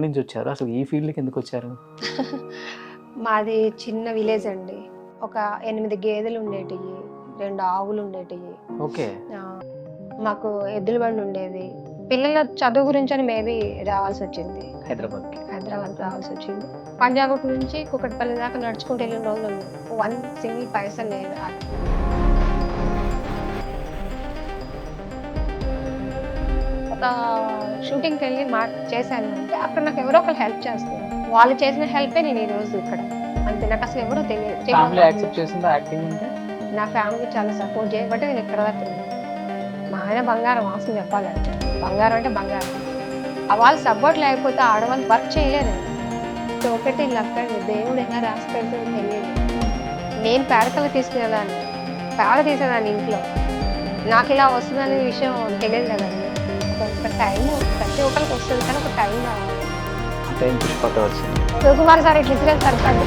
ఎక్కడి నుంచి వచ్చారు? అసలు ఈ ఫీల్డ్‌కి ఎందుకు వచ్చారు? మాది చిన్న విలేజ్ అండి. ఒక 8 గేదెలు ఉండేటియి, 2 ఆవులు ఉండేటియి. ఓకే. మాకు ఎద్దుల బండి ఉండేది. పిల్లల చదువు గురించని మేబీ రావాల్సొచ్చింది. హైదరాబాద్‌కి. హైదరాబాద్‌కి రావాల్సొచ్చింది. పంజాగుట్ నుంచి కూకట్పల్లి దాకా నడుచుకుంటూ వెళ్ళిన రోజులున్నాయి. 1 సింగిల్ పైసా లేదు. ఒక షూటింగ్‌కెళ్ళి చేశాను అంటే అక్కడ నాకు ఎవరో ఒకళ్ళు హెల్ప్ చేస్తారు. వాళ్ళు చేసిన హెల్పే నేను ఈరోజు ఇక్కడ. అంతే, నాకు అసలు ఎవరో తెలియదు. ఫ్యామిలీ యాక్సెప్ట్ చేసిందా యాక్టింగ్ అంటే? నా ఫ్యామిలీ చాలా సపోర్ట్ చేయబట్టే నేను ఇక్కడ దాకా ఉన్నాను. మా ఆయన బంగారం వాసన చెప్పాలంటే. బంగారం అంటే బంగారం. వాళ్ళు సపోర్ట్ లేకపోతే ఆడవాళ్ళు వర్క్ చేయలేరండి. ఒకటి లక్కండి, దేవుడు ఎలా రాసి పెడతాడో తెలియదు. నేను పేడకలు తీసుకునేదాన్ని, పేడ తీసేదాన్ని ఇంట్లో. నాకు ఇలా వస్తుందనే విషయం తెలియదు కదండి. ఒక టైం ప్రతి ఒక్కరికి వస్తుంది, కానీ ఒక టైం రావాలి. ఆ టైం పుష్పతో వచ్చింది. సుకుమార్ సార్ ఇట్లా ఇచ్చిరేస్తారు కదా.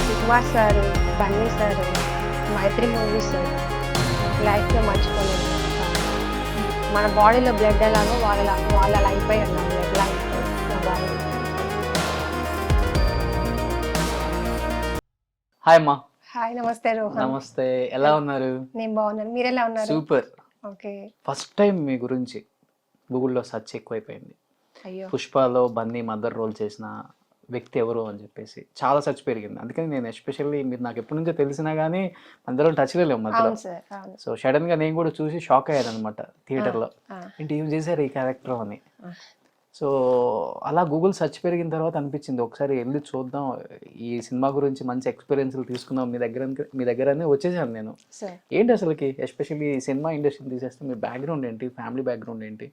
సుకుమార్ సార్, బన్నీ సార్, మైత్రి మూవీస్ లైఫ్లో మర్చిపోలేదు. మన బాడీలో బ్లడ్ ఎలాగో వాళ్ళ అలా అయిపోయారు. నా బ్లడ్ లా అయిపోయారు నా బాడీ. హాయ్ అమ్మా. హాయ్, నమస్తే రోహన్. నమస్తే. ఎలా ఉన్నారు? నేను బాగున్నాను, మీరు ఎలా ఉన్నారు? సూపర్. ఓకే. ఫస్ట్ టైం మీ గురించి గూగుల్లో సెర్చ్ ఎక్కువైపోయింది. అయ్యో. పుష్పలో బన్నీ మదర్ రోల్ చేసిన వ్యక్తి ఎవరు అని చెప్పేసి చాలా సెర్చ్ పెరిగింది. అందుకని నేను ఎస్పెషల్లీ మీరు నాకు ఎప్పటి నుంచో తెలిసినా కానీ అందరం టచ్లో లేము మధ్యలో. అవును సార్, అవును. సో సడన్గా నేను కూడా చూసి షాక్ అయ్యాను అనమాట థియేటర్లో. ఏంటి ఏం చేశారు ఈ క్యారెక్టర్ అని. సో అలా గూగుల్ సెర్చ్ పెరిగిన తర్వాత అనిపించింది ఒకసారి వెళ్ళి చూద్దాం, ఈ సినిమా గురించి మంచి ఎక్స్పీరియన్స్లు తీసుకుందాం మీ దగ్గరనే వచ్చేసాను నేను. ఏంటి అసలుకి ఎస్పెషల్లీ సినిమా ఇండస్ట్రీని తీసేస్తే మీ బ్యాక్గ్రౌండ్ ఏంటి, ఫ్యామిలీ బ్యాక్గ్రౌండ్ ఏంటి,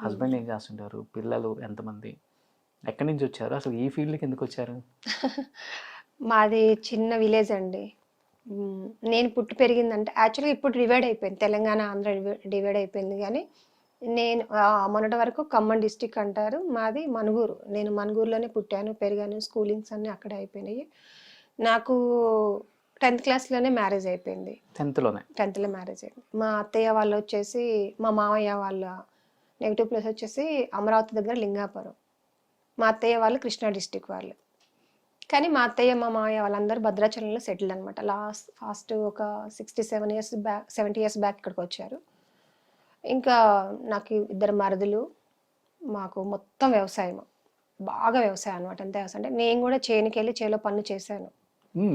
హస్బెండ్ ఏం చేస్తుంటారు, పిల్లలు ఎంతమంది, ఎక్కడి నుంచి వచ్చారు, అసలు ఈ ఫీల్డ్కి ఎందుకు వచ్చారు? మాది చిన్న విలేజ్ అండి. నేను పుట్టి పెరిగిందంటే యాక్చువల్గా ఇప్పుడు డివైడ్ అయిపోయింది, తెలంగాణ ఆంధ్ర డివైడ్ అయిపోయింది. కానీ నేను మొన్నటి వరకు ఖమ్మం డిస్టిక్ అంటారు, మాది మనుగూరు. నేను మనుగూరులోనే పుట్టాను, పెరిగాను, స్కూలింగ్స్ అన్నీ అక్కడే అయిపోయినాయి. నాకు 10th క్లాస్లోనే మ్యారేజ్ అయిపోయింది. 10th మ్యారేజ్ అయింది. మా అత్తయ్య వాళ్ళు వచ్చేసి, మా మామయ్య వాళ్ళ నెగిటివ్ ప్లేస్ వచ్చేసి అమరావతి దగ్గర లింగాపురం. మా అత్తయ్య వాళ్ళు కృష్ణా డిస్టిక్ వాళ్ళు. కానీ మా అత్తయ్య మా మామయ్య వాళ్ళందరూ భద్రాచలంలో సెటిల్ అనమాట. ఫాస్ట్ ఒక 67 years బ్యాక్, 70 years బ్యాక్ ఇక్కడికి వచ్చారు. ఇంకా నాకు 2 మరుదులు. మాకు మొత్తం వ్యవసాయం, బాగా వ్యవసాయం అనమాట. ఎంత వ్యవసాయం అంటే నేను కూడా చేనుకి వెళ్ళి చేలో పనులు చేశాను.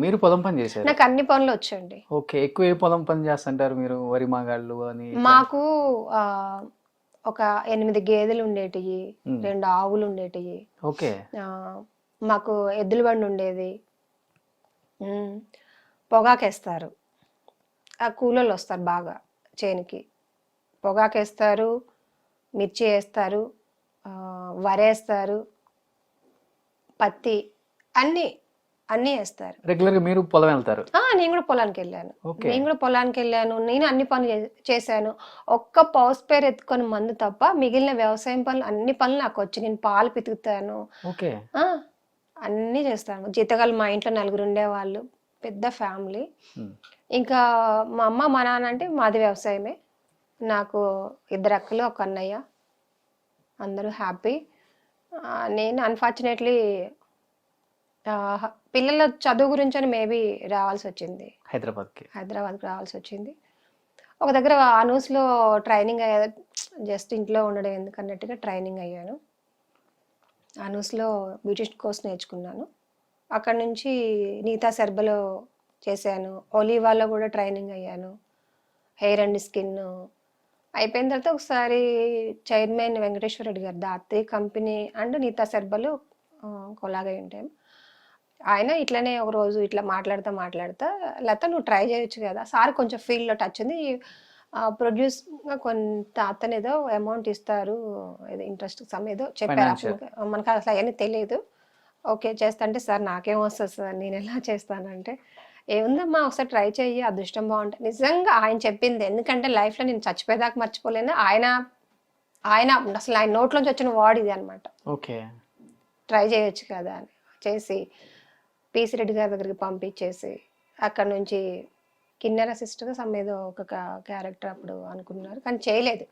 మీరు పొలం పని చేశారు? నాకు అన్ని పనులు వచ్చండి. ఓకే. ఎక్కువ ఏ పొలం పని చేస్తుంటారు మీరు? వరి మాగాళ్ళు అని? మాకు ఒక 8 గేదెలు ఉండేటివి, 2 ఆవులు ఉండేటివి. ఓకే. మాకు ఎద్దుల బండి ఉండేది. పొగాకేస్తారు, ఆ కూలోళ్ళు వస్తారు బాగా చేనుకి. పొగాకేస్తారు, మిర్చి వేస్తారు, వరేస్తారు, పత్తి, అన్నీ వేస్తారు. రెగ్యులర్గా మీరు పొలం వెళ్తారు? నేను కూడా పొలానికి వెళ్ళాను. నేను అన్ని పనులు చేశాను. ఒక్క పౌస్ పేరు ఎత్తుకొని మందు తప్ప మిగిలిన వ్యవసాయం పనులు అన్ని పనులు నాకు వచ్చి. నేను పాలు పితుకుతాను, అన్నీ చేస్తాను. జీతగాళ్ళు మా ఇంట్లో 4 ఉండేవాళ్ళు, పెద్ద ఫ్యామిలీ. ఇంకా మా అమ్మ మా నాన్న అంటే మాది వ్యవసాయమే. నాకు 2 అక్కలు, 1 అన్నయ్య, అందరూ హ్యాపీ. నేను అన్ఫార్చునేట్లీ పిల్లల చదువు గురించని మేబీ రావాల్సి వచ్చింది, హైదరాబాద్కి రావాల్సి వచ్చింది. ఒక దగ్గర అనూస్లో ట్రైనింగ్ అయ్యా, జస్ట్ ఇంట్లో ఉండడం ఎందుకన్నట్టుగా ట్రైనింగ్ అయ్యాను. అనూస్లో బ్యూటిషియన్ కోర్స్ నేర్చుకున్నాను. అక్కడ నుంచి నీతా సెర్బలో చేశాను. ఒలీవాలో కూడా ట్రైనింగ్ అయ్యాను, హెయిర్ అండ్ స్కిన్. అయిపోయిన తర్వాత ఒకసారి చైర్మన్ వెంకటేశ్వర రెడ్డి గారు దాత్రి కంపెనీ అండ్ నీతా సెర్బలు కొలాగా ఉంటాం. ఆయన ఇట్లనే ఒక రోజు ఇట్లా మాట్లాడుతా లత నువ్వు ట్రై చేయొచ్చు కదా. సార్ కొంచెం ఫీల్డ్లో టచ్ ఉంది, ప్రొడ్యూస్గా కొంత అతను ఏదో అమౌంట్ ఇస్తారు, ఏదో ఇంట్రెస్ట్ సమ్ ఏదో చెప్పారు. మనకు అసలు అవన్నీ తెలియదు. ఓకే చేస్తా అంటే, సార్ నాకేం వస్తుంది సార్, నేను ఎలా చేస్తానంటే, ఏముందమ్మా ఒకసారి ట్రై చెయ్యి, అదృష్టం బాగుంటుంది. నిజంగా ఆయన చెప్పింది, ఎందుకంటే లైఫ్లో నేను చచ్చిపోయేదాకా మర్చిపోలేను. ఆయన అసలు ఆయన నోట్లోంచి వచ్చిన వర్డ్ ఇది అనమాట. ఓకే, ట్రై చేయొచ్చు కదా అని చేసి పీసీ రెడ్డి గారి దగ్గరికి పంపించేసి అక్కడ నుంచి కిన్నెర సిస్టర్ సమ్ ఏదో ఒక క్యారెక్టర్ అప్పుడు అనుకున్నారు, కానీ చేయలేదు.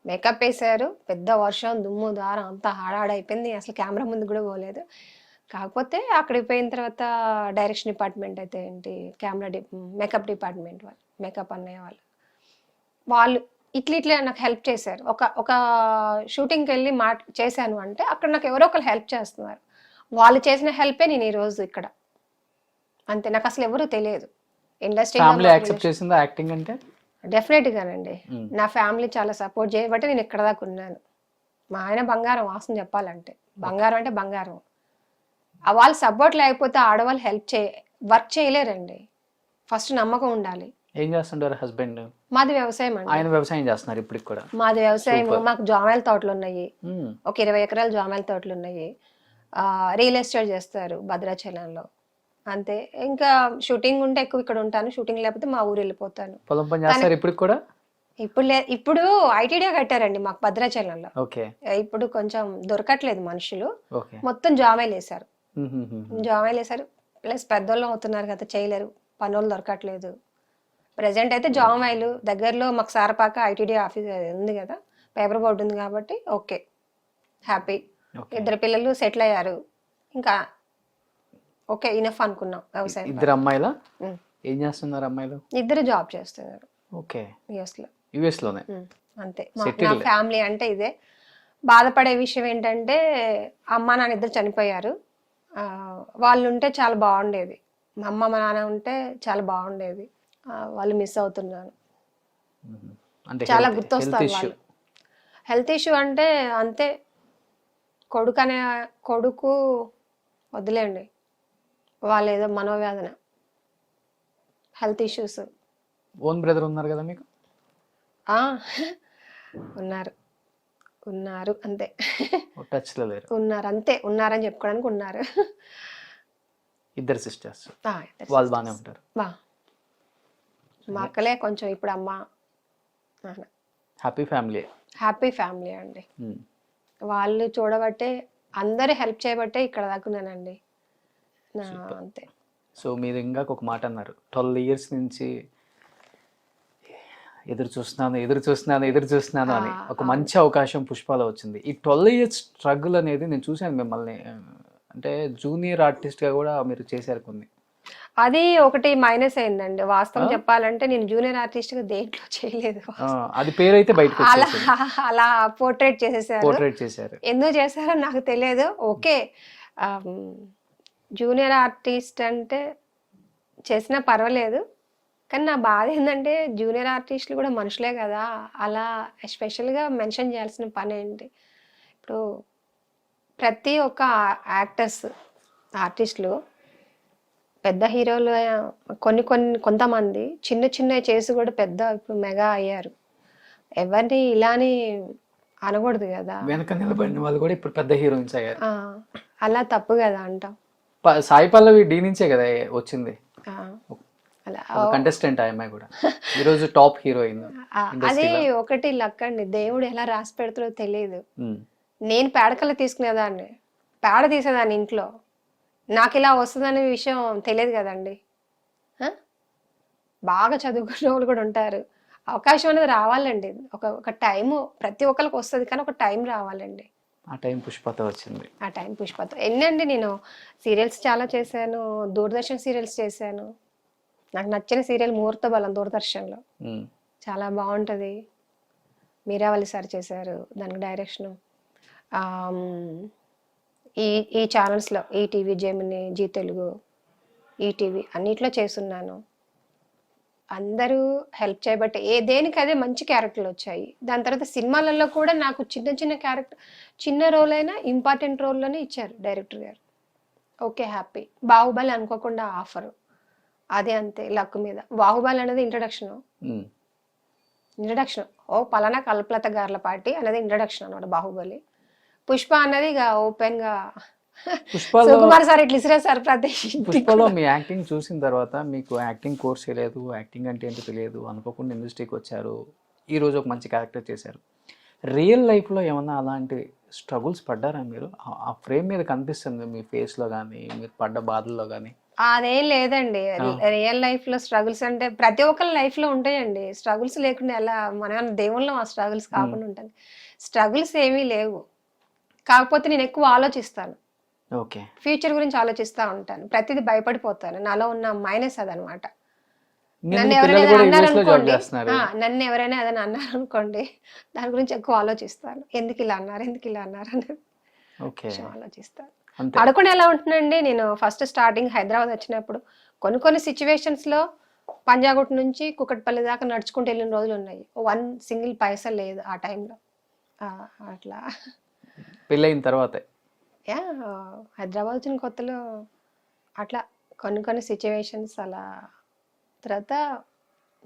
మేకప్ వేసారు, పెద్ద వర్షం దుమ్ము దారం అంతా హాడాడైపోయింది, అసలు కెమెరా ముందు కూడా పోలేదు. కాకపోతే అక్కడికి పోయిన తర్వాత డైరెక్షన్ డిపార్ట్మెంట్ అయితే ఏంటి, మేకప్ డిపార్ట్మెంట్ వాళ్ళు, మేకప్ అన్నయ్య వాళ్ళు ఇట్లా నాకు హెల్ప్ చేశారు. ఒక షూటింగ్కి వెళ్ళి చేశాను అంటే అక్కడ నాకు ఎవరో ఒకరు హెల్ప్ చేస్తున్నారు. వాళ్ళు చేసిన హెల్పే నేను ఈరోజు ఇక్కడ. అంతే, నాకు అసలు ఎవరు తెలియదు ఇండస్ట్రీ. డెఫినెట్ గానండి, నా ఫ్యామిలీ చాలా సపోర్ట్ చేయబట్టి నేను ఇక్కడ దాకా ఉన్నాను. మా ఆయన బంగారం, వాసన చెప్పాలంటే బంగారం అంటే బంగారం. వాళ్ళు సపోర్ట్ లేకపోతే ఆడవాళ్ళు వర్క్ చేయలేరండి. ఫస్ట్ నమ్మకం ఉండాలి. ఏం చేస్తుంటారు హస్బెండ్? మాది వ్యవసాయం అండి. ఆయన వ్యవసాయం చేస్తున్నారు ఇప్పుడు కూడా? మాది వ్యవసాయం, మాకు జామాయిల తోటలు ఉన్నాయి, ఒక 20 ఎకరాల జామాయిల తోటలు ఉన్నాయి. రియల్ ఎస్టేట్ చేస్తారు భద్రాచలంలో. అంతే, ఇంకా షూటింగ్ ఉంటే ఎక్కువ ఇక్కడ ఉంటాను, షూటింగ్ లేకపోతే మా ఊరు వెళ్ళిపోతాను. పొలం పని చేస్తారు ఇప్పుడు కూడా? ఇప్పుడు ఐటీడీఏ కట్టారండి మాకు భద్రాచలంలో. ఇప్పుడు కొంచెం దొరకట్లేదు మనుషులు, మొత్తం జామాయిలు వేశారు. జామాయిలు వేశారు, ప్లస్ పెద్దోళ్ళు అవుతున్నారు కదా, చేయలేరు, పనులు దొరకట్లేదు. ప్రెసెంట్ అయితే జామాయిలు దగ్గరలో మాకు సారపాక ఐటీడీ ఆఫీస్ ఉంది కదా, పేపర్ బోర్డు ఉంది కాబట్టి ఓకే, హ్యాపీ. 2 పిల్లలు సెటిల్ అయ్యారు, ఇంకా ఓకే, ఇనఫ్ అనుకున్నాం. వ్యవసాయం. 2 అమ్మాయిలా? ఏం చేస్తున్నారు అమ్మాయిలు? 2 జాబ్ చేస్తున్నారు. ఓకే, యుఎస్ లోనే. అంతే, నా ఫ్యామిలీ అంటే ఇదే. బాధపడే విషయం ఏంటంటే అమ్మ నాన్న 2 చనిపోయారు. వాళ్ళు ఉంటే చాలా బాగుండేది, మా అమ్మ మా నాన్న ఉంటే చాలా బాగుండేది. వాళ్ళు మిస్ అవుతున్నాను, చాలా గుర్తొస్తారు వాళ్ళు. హెల్త్ ఇష్యూ అంటే అంతే, కొడుకు వదిలేండి, వాళ్ళు ఏదో మనోవేదన, హెల్త్ ఇష్యూస్. ఓన్ బ్రదర్ ఉన్నారు కదా మీకు? ఉన్నారు అంతే, టచ్ లో లేరు. ఉన్నారు అంతే, ఉన్నారని చెప్పుకోవడానికి ఉన్నారు. 2 సిస్టర్స్, వాళ్ళు బాగానే ఉంటారు. మా అక్కలే కొంచెం ఇప్పుడు అమ్మ హ్యాపీ ఫ్యామిలీ అండి. వాళ్ళు చూడబట్టే, అందరూ హెల్ప్ చేయబట్టే ఇక్కడ దాకున్నానండి. అంతే. సో మీరు ఇంకా ఒక మాట అన్నారు, 12 years నుంచి ఎదురు చూస్తున్నాను అని. ఒక మంచి అవకాశం పుష్పలో వచ్చింది. ఈ 12 years స్ట్రగుల్ అనేది నేను చూశాను మిమ్మల్ని, అంటే జూనియర్ ఆర్టిస్ట్ గా కూడా మీరు చేశారు కొన్ని. అది ఒకటి మైనస్ అయిందండి వాస్తవం చెప్పాలంటే. నేను జూనియర్ ఆర్టిస్ట్ గా దేంట్లో చేయలేదు. అది పేరైతే బయటకు అలా పోర్ట్రేట్ చేశారు. ఎందుకు చేశారో నాకు తెలియదు. ఓకే, జూనియర్ ఆర్టిస్ట్ అంటే చేసినా పర్వాలేదు, కానీ నా బాధ ఏంటంటే జూనియర్ ఆర్టిస్టులు కూడా మనుషులే కదా, అలా ఎస్పెషల్గా మెన్షన్ చేయాల్సిన పని ఏంటి? ఇప్పుడు ప్రతి ఒక్క ఆర్టిస్టులు పెద్ద హీరోలు, కొంతమంది చిన్న చేసి కూడా పెద్ద ఇప్పుడు మెగా అయ్యారు. ఎవరిని ఇలాని అనకూడదు కదా, వెనక నిలబడిన వాళ్ళు కూడా ఇప్పుడు పెద్ద హీరోయిన్స్ అయ్యారు. అలా తప్పు కదా అంటాం. సాయి పల్లవి డీ నుంచే కదా వచ్చింది, అలా కంటెస్టెంట్ అమ్మాయి కూడా ఈరోజు టాప్ హీరోయిన్. అది ఒకటి లక్ అండి, దేవుడు ఎలా రాసి పెడతాడో తెలియదు. నేను పేడకల్లా తీసుకునేదాన్ని, పేడ తీసేదాన్ని ఇంట్లో, నాకు ఇలా వస్తుందనే విషయం తెలియదు కదండి. బాగా చదువుకున్న వాళ్ళు కూడా ఉంటారు. అవకాశం అనేది రావాలండి, ఒక టైము ప్రతి ఒక్కరికి వస్తుంది, కానీ ఒక టైం రావాలండి. ఆ టైం పుష్పతో వచ్చింది. ఎన్నండి, నేను సీరియల్స్ చాలా చేశాను, దూరదర్శన్ సీరియల్స్ చేశాను. నాకు నచ్చిన సీరియల్ ముహూర్త బలం దూరదర్శన్లో, చాలా బాగుంటుంది. మీరావళి సార్ చేశారు దానికి డైరెక్షన్. ఈ ఛానల్స్లో ETV, Gemini, Zee Telugu, ETV అన్నిట్లో చేస్తున్నాను. అందరూ హెల్ప్ చేయబట్టే దేనికి అదే మంచి క్యారెక్టర్లు వచ్చాయి. దాని తర్వాత సినిమాలలో కూడా నాకు చిన్న క్యారెక్టర్, చిన్న రోల్ అయినా ఇంపార్టెంట్ రోల్లోనే ఇచ్చారు డైరెక్టర్ గారు. Okay, happy. బాహుబలి అనుకోకుండా ఆఫరు, అదే అంతే లక్ మీద. బాహుబలి అనేది ఇంట్రడక్షన్, పలానా కల్పలత గార్లపాటి అనేది ఇంట్రడక్షన్ అన్నమాట బాహుబలి. పుష్ప అన్నది ఇక ఓపెన్ గా సుకుమార్ సార్ ఇట్లా ఇసిరే సార్ పుష్పలో మీ యాక్టింగ్ చూసిన తర్వాత మీకు యాక్టింగ్ కోర్స్ లేదు, యాక్టింగ్ అంటే ఏంటో తెలియదు, అనుకోకుండా ఇండస్ట్రీకి వచ్చారు, ఈ రోజు ఒక మంచి క్యారెక్టర్ చేశారు. రియల్ లైఫ్లో ఏమన్నా అలాంటి స్ట్రగుల్స్ పడ్డారా మీరు? ఆ ఫ్రేమ్ మీద కనిపిస్తుంది మీ ఫేస్లో కానీ, మీరు పడ్డ బాధల్లో కానీ. అదేం లేదండి. రియల్ లైఫ్‌లో స్ట్రగుల్స్ అంటే ప్రతి ఒక్కరి లైఫ్‌లో ఉంటాయండి. స్ట్రగుల్స్ లేకుండా ఎలా మనం దేవుళ్ళం ఆ స్ట్రగుల్స్ కాకుండా ఉంటుంది. స్ట్రగుల్స్ ఏమీ లేవు. కాకపోతే నేను ఎక్కువ ఆలోచిస్తాను. ఓకే. ఫ్యూచర్ గురించి ఆలోచిస్తా ఉంటాను. ప్రతిదీ భయపడిపోతాను. నాలో ఉన్న మైనస్ అదనమాట. నన్ను ఎందుకు ఎవరైనా పిల్లలు ఏదైనా కూడా యూఎస్‌లో జాబ్ అన్నారనుకోండి, చేస్తున్నారు. నన్ను ఎవరైనా ఏదైనా అన్నారనుకోండి, దాని గురించి ఎక్కువ ఆలోచిస్తాను. ఎందుకు ఇలా అన్నారు? ఎందుకు ఇలా అన్నారు? అనేది ఓకే. కొంచెం ఆలోచిస్తాను. అంతే. పడుకొని ఎలా ఉంటుందండి, నేను ఫస్ట్ స్టార్టింగ్ హైదరాబాద్ వచ్చినప్పుడు కొన్ని సిచ్యువేషన్స్‌లో పంజాగుట్ట నుంచి కూకట్పల్లి దాకా నడుచుకుంటూ వెళ్ళిన రోజులు ఉన్నాయి. వన్ సింగిల్ పైసా లేదు ఆ టైంలో. అట్లా పెళ్ళయిన తర్వాతే. హైదరాబాద్ వచ్చిన కొత్తలో అట్లా కొన్ని సిచ్యువేషన్స్ అలా. తర్వాత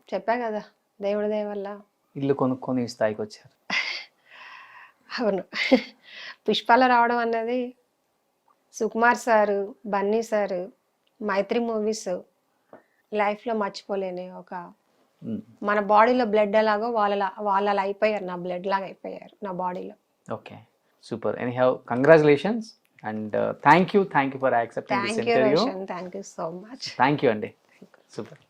చెప్పా కదా, దేవుడి దయ వల్ల. ఇల్లు కొనుక్కొని ఈ స్థాయికి వచ్చారు. అవును. పుష్పాల రావడం అన్నది సుకుమార్ సారు, బన్నీ సారు, మైత్రి మూవీస్ లైఫ్లో మర్చిపోలేని ఒక, మన బాడీలో బ్లడ్ ఎలాగో వాళ్ళు అలా అయిపోయారు, నా బ్లడ్ లాగా అయిపోయారు నా బాడీలో. Okay, super. Anyhow congratulations and thank you for accepting this thank you interview. Roshan, thank you so much. Thank you అండి, సూపర్.